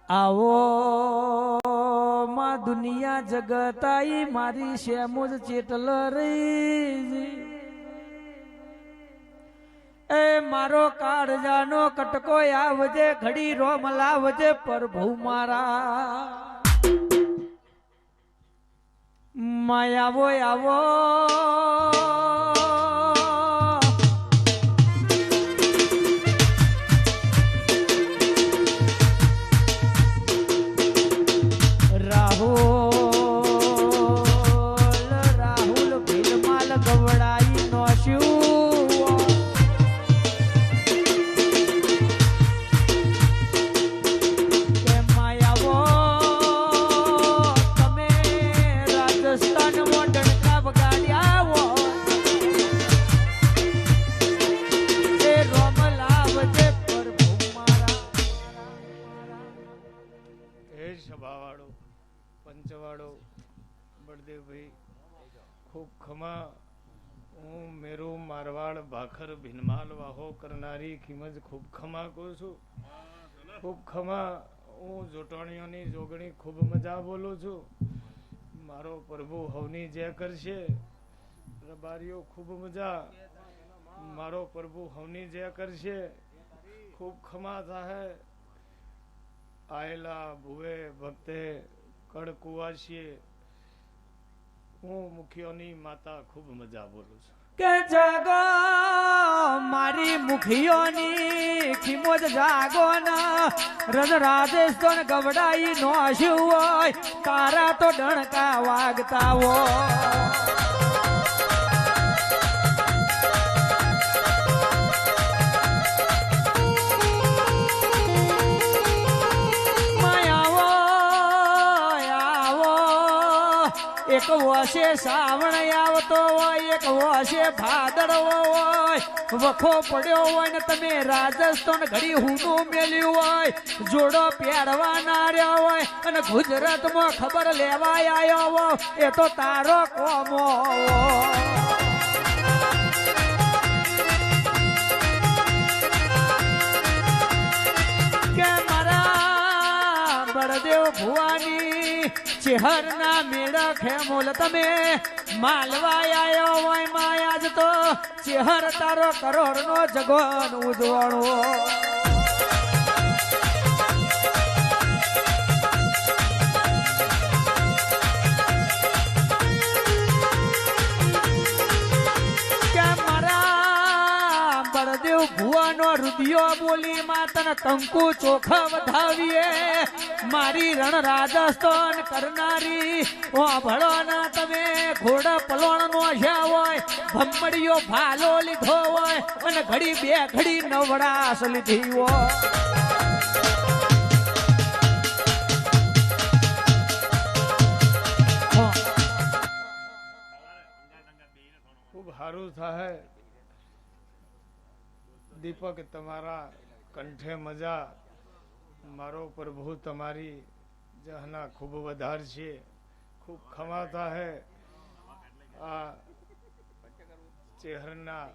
આવો માં દુનિયા જગતાઈ મારી શેમુજ ચેટલ રહી એ મારો કાળજાનો કટકો આવજે ઘડી રોમ લાવજે પ્રભુ મારા માયાવો આવો રાહુલ ભીલમાલ ગવડાઈ નો સભાવાળો પંચવાળો બળદેવભાઈ ખૂબ ખમા હું મેરું મારવાડ ભાખર ભીનમાલ વાહો કરનારી કિંમત ખૂબ ખમા કહું છું ખૂબ ખમા હું જોટાણીઓની જોગણી ખૂબ મજા બોલું છું મારો પ્રભુ હવની જે કરશે રબારીઓ ખૂબ મજા મારો પ્રભુ હવની જે કરશે ખૂબ ખમા થાય આયેલા ભુવે ભક્તે કડકુવાશીએ હું મુખીઓની માતા ખૂબ મજા બોલું છું કે જાગો મારી મુખીઓની કિંમત જાગો ના રજ રાજસ્થાન ગવડાઈ નો હોય તારા તો ડણકા વાગતા હોય એક વશે શ્રાવણ આવતો હોય એક વશે ભાદરવો હોય વખો પડ્યો હોય ને તમે રાજસ્થાન ઘડી હુનું મેલ્યું હોય જોડો પહેરવા ના રહ્યો હોય અને ગુજરાતમાં ખબર લેવા આવ્યો હોય એ તો તારો કોમો કે મારા બળદેવ ભુવાની ચેહર ના મેળા ખેમોલ તમે માલવા આવ્યો હોય માયાજ તો ચેહર તારો કરોડ નો જગન ઉજવણો ભુવાનો રુદિયો બોલી માતન કંકુ ચોખા વધાવીએ મારી રણ રાજસ્થાન કરનારી ઓ ભળો ના તમે ઘોડા પલોણ નો જ્યાં હોય ભમડીયો ભાલો લીધો હોય અને ઘડી બે ઘડી નવડાસ લીધી હોય ખૂબ સારું થાય દીપક તમારા કંઠે મજા મારો પ્રભુ તમારી જહના ખૂબ વધારશે ખૂબ ખમાતા હે આ ચહેરના